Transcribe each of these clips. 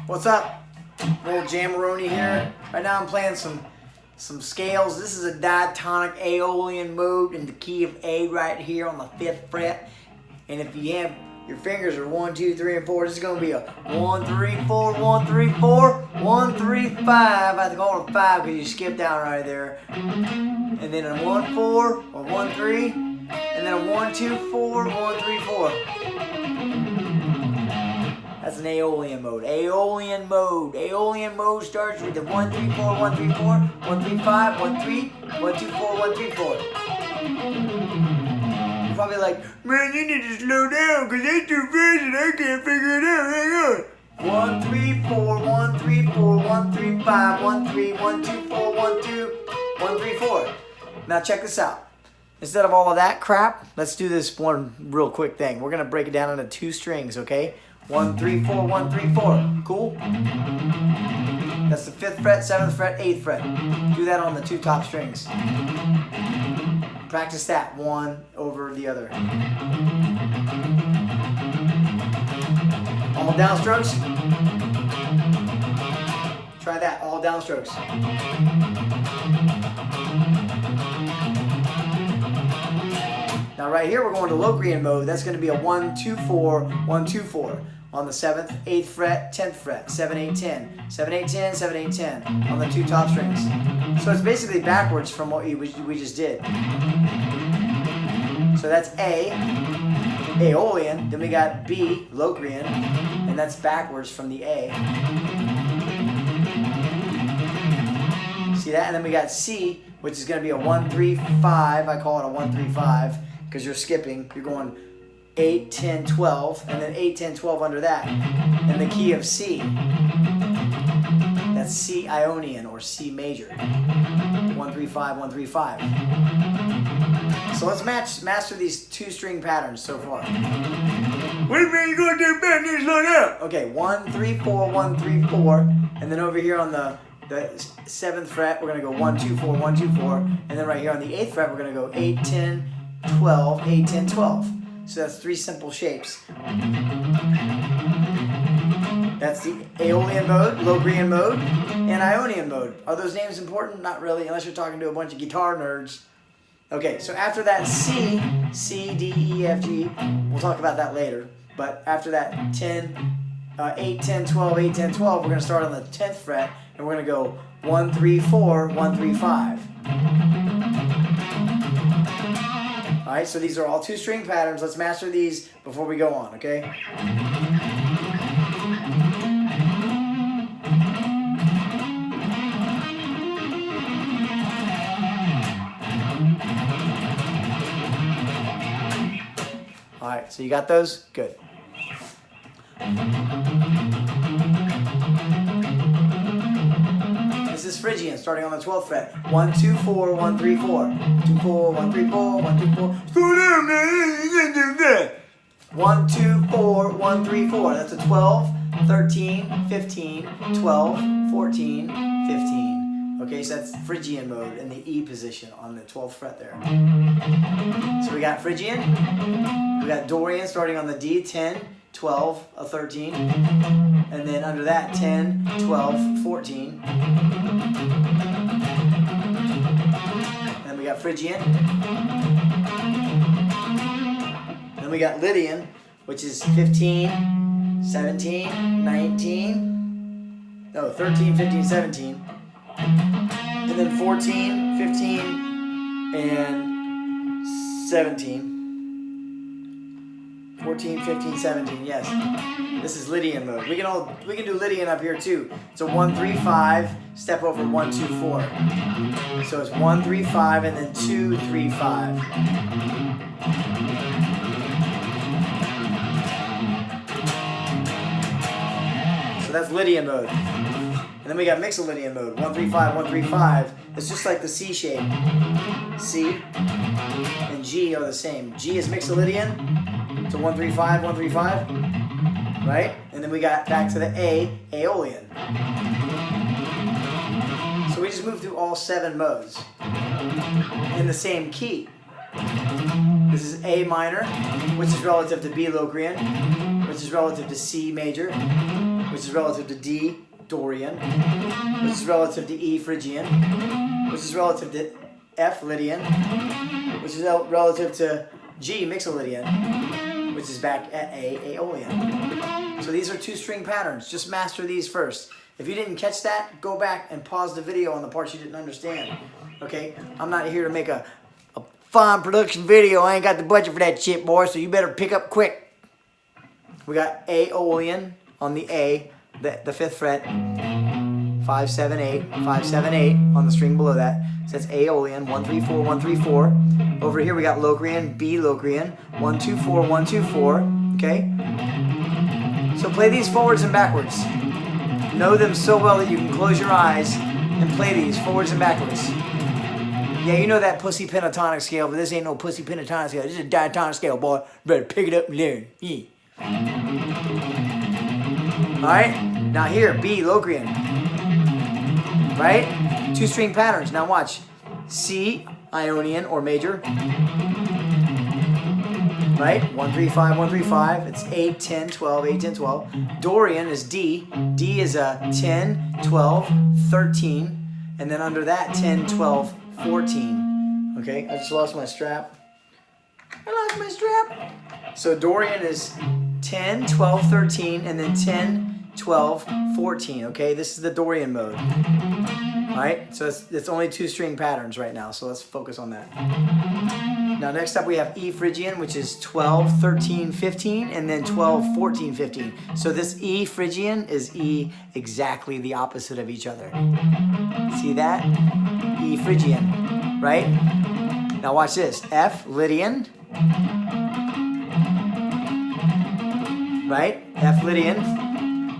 What's up? Little Jammeroni here. Right now I'm playing some scales. This is a diatonic Aeolian mode in the key of A right here on the 5th fret. And if you have your fingers are 1, 2, 3, and 4, this is going to be a 1, 3, 4, 1, 3, 4, 1, 3, 5. I have to call it a 5 because you skipped down right there. And then a 1, 4, or 1, 3, and then a 1, 2, 4, 1, 3, 4. That's an Aeolian mode. Aeolian mode. Aeolian mode starts with the 1, 3, 4, 1, 3, 4, 1, 3, 5, 1, 3, 1, 2, 4, 1, 3, 4. You're probably like, man, you need to slow down because it's too fast and I can't figure it out. Hang on. 1, 3, 4, 1, 3, 4, 1, 3, 5, 1, 3, 1, 2, 4, 1, 2, 1, 3, 4. Now check this out. Instead of all of that crap, let's do this one real quick thing. We're going to break it down into 2 strings, okay? 1, 3, 4, 1, 3, 4. Cool? That's the 5th fret, 7th fret, 8th fret. Do that on the 2 top strings. Practice that one over the other. All downstrokes. Try that, all downstrokes. Now right here we're going to Locrian mode. That's going to be a 1, 2, 4, 1, 2, 4 on the 7th, 8th fret, 10th fret, 7, 8, 10, 7, 8, 10, 7, 8, 10 on the 2 top strings. So it's basically backwards from what we just did. So that's A, Aeolian, then we got B, Locrian, and that's backwards from the A. See that? And then we got C, which is going to be a 1, 3, 5. I call it a 1, 3, 5 because you're skipping. You're going 8, 10, 12, and then 8, 10, 12 under that. And the key of C. That's C Ionian or C major. 1, 3, 5, 1, 3, 5. So let's master these 2 string patterns so far. What do you mean you're going to do bad news slow down? Okay, 1, 3, 4, 1, 3, 4. And then over here on the 7th fret, we're going to go 1, 2, 4, 1, 2, 4. And then right here on the 8th fret, we're going to go 8, 10, 12, 8, 10, 12. So that's 3 simple shapes. That's the Aeolian mode, Locrian mode, and Ionian mode. Are those names important? Not really, unless you're talking to a bunch of guitar nerds. Okay, so after that C, D, E, F, G, we'll talk about that later. But after that 8, 10, 12, 8, 10, 12, we're going to start on the 10th fret, and we're going to go 1, 3, 4, 1, 3, 5. Alright, so these are all 2 string patterns. Let's master these before we go on, okay? Alright, so you got those? Good. This is Phrygian, starting on the 12th fret. 1, 2, 4, 1, 3, 4. 2, 4, 1, 3, 4, 1, 2, 4. Slow down, man. You can't do that. 1, 2, 4, 1, 3, 4. That's a 12, 13, 15, 12, 14, 15. Okay, so that's Phrygian mode in the E position on the 12th fret there. So we got Phrygian. We got Dorian starting on the D, 10, 12, a 13. And then under that, 10, 12, 14. And then we got Phrygian. And then we got Lydian, which is 15, 17, 19. No, 13, 15, 17. And then 14, 15, and 17. 14, 15, 17, yes. This is Lydian mode. We can do Lydian up here too. It's a 1, 3, 5, step over 1, 2, 4. So it's 1, 3, 5, and then 2, 3, 5. So that's Lydian mode. And then we got Mixolydian mode. 1, 3, 5, 1, 3, 5. It's just like the C shape. C and G are the same. G is Mixolydian. So 1, 3, 5, 1, 3, 5. Right? And then we got back to the A, Aeolian. So we just moved through all 7 modes in the same key. This is A minor, which is relative to B Locrian, which is relative to C major, which which is relative to D, Dorian, which is relative to E, Phrygian, which is relative to F, Lydian, which is relative to G, Mixolydian, which is back at A, Aeolian. So these are 2-string patterns. Just master these first. If you didn't catch that, go back and pause the video on the parts you didn't understand. Okay? I'm not here to make a fine production video. I ain't got the budget for that shit, boy, so you better pick up quick. We got Aeolian on the A, the 5th fret, 5, 7, 8, 5, 7, 8 on the string below that. So that's Aeolian, 1, 3, 4, 1, 3, 4. Over here we got Locrian, B Locrian, 1, 2, 4, 1, 2, 4. Okay? So play these forwards and backwards. Know them so well that you can close your eyes and play these forwards and backwards. Yeah, you know that pussy pentatonic scale, but this ain't no pussy pentatonic scale. This is a diatonic scale, boy. You better pick it up and learn. Yeah. Alright? Now here, B Locrian. Right? 2-string patterns. Now watch. C, Ionian or major. Right? 1, 3, 5, 1, 3, 5. It's 8, 10, 12, 8, 10, 12. Dorian is D. D is a 10, 12, 13. And then under that, 10, 12, 14. Okay? I just lost my strap. I lost my strap. So Dorian is 10, 12, 13, and then 10, 12, 14. Okay? This is the Dorian mode. Alright? So it's only 2-string patterns right now. So let's focus on that. Now next up we have E Phrygian, which is 12, 13, 15, and then 12, 14, 15. So this E Phrygian is E exactly the opposite of each other. See that? E Phrygian, right? Now watch this. F Lydian, right? F Lydian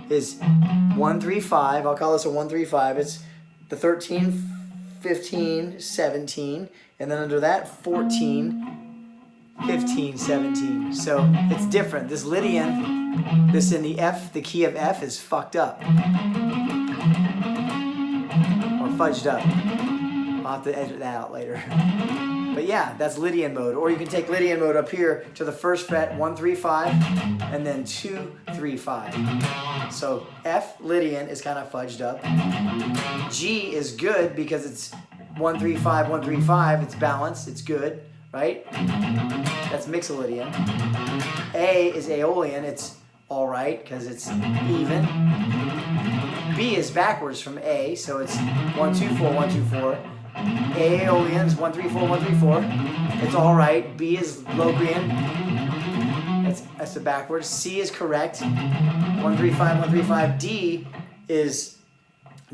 is 1, 3, 5. I'll call this a 1, 3, 5. It's the 13, 15, 17. And then under that, 14, 15, 17. So it's different. This Lydian, this in the F, the key of F is fucked up. Or fudged up. I'll have to edit that out later. But yeah, that's Lydian mode. Or you can take Lydian mode up here to the 1st fret, 1, 3, 5, and then 2, 3, 5. So F Lydian is kind of fudged up. G is good because it's 1, 3, 5, 1, 3, 5. It's balanced. It's good, right? That's Mixolydian. A is Aeolian. It's all right because it's even. B is backwards from A, so it's 1, 2, 4, 1, 2, 4. Aeolian's 1, 3, 4, 1, 3, 4. It's all right. B is Locrian. That's the backwards. C is correct. 1, 3, 5, 1, 3, 5. D is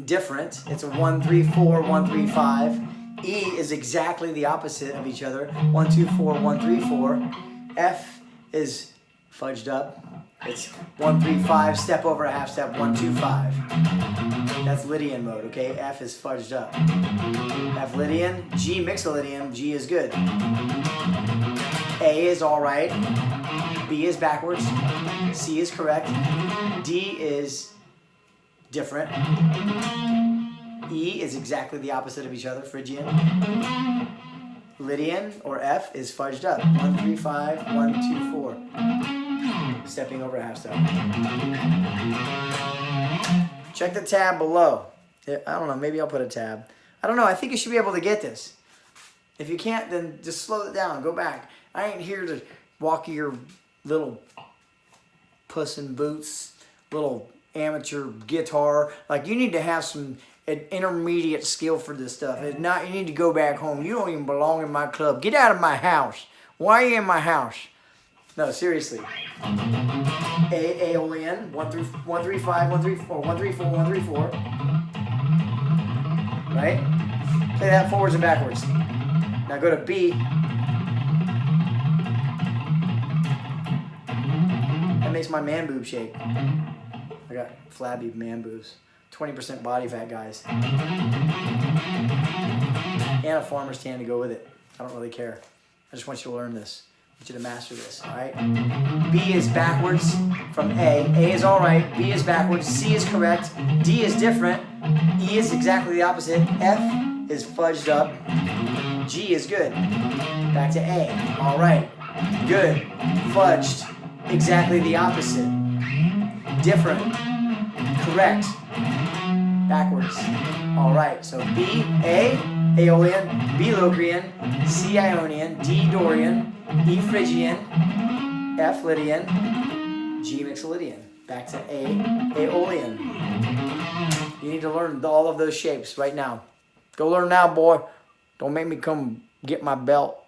different. It's a 1, 3, 4, 1, 3, 5. E is exactly the opposite of each other. 1, 2, 4, 1, 3, 4. F is fudged up. It's 1, 3, 5, step over a half step, 1, 2, 5. That's Lydian mode, okay? F is fudged up. F Lydian, G Mixolydian, G is good. A is all right. B is backwards. C is correct. D is different. E is exactly the opposite of each other, Phrygian. Lydian, or F, is fudged up. 1, 3, 5, 1, 2, 4. Stepping over a half step. Check the tab below. I don't know, maybe I'll put a tab. I don't know, I think you should be able to get this. If you can't, then just slow it down, go back. I ain't here to walk your little puss in boots, little amateur guitar. Like, you need to have an intermediate skill for this stuff. If not, you need to go back home. You don't even belong in my club. Get out of my house. Why are you in my house? No, seriously. Aeolian, 1, 3, 5, 1, 3, 4, 1, 3, 4, 1, 3, 4. Right? Play that forwards and backwards. Now go to B. That makes my man boob shake. I got flabby man boobs. 20% body fat, guys. And a farmer's tan to go with it. I don't really care. I just want you to learn this. I want you to master this, all right? B is backwards from A. A is all right. B is backwards. C is correct. D is different. E is exactly the opposite. F is fudged up. G is good. Back to A. All right. Good. Fudged. Exactly the opposite. Different. Correct. Backwards. All right, so B, A, Aeolian, B, Locrian, C, Ionian, D, Dorian, E, Phrygian, F, Lydian, G, Mixolydian. Back to A, Aeolian. You need to learn all of those shapes right now. Go learn now, boy. Don't make me come get my belt.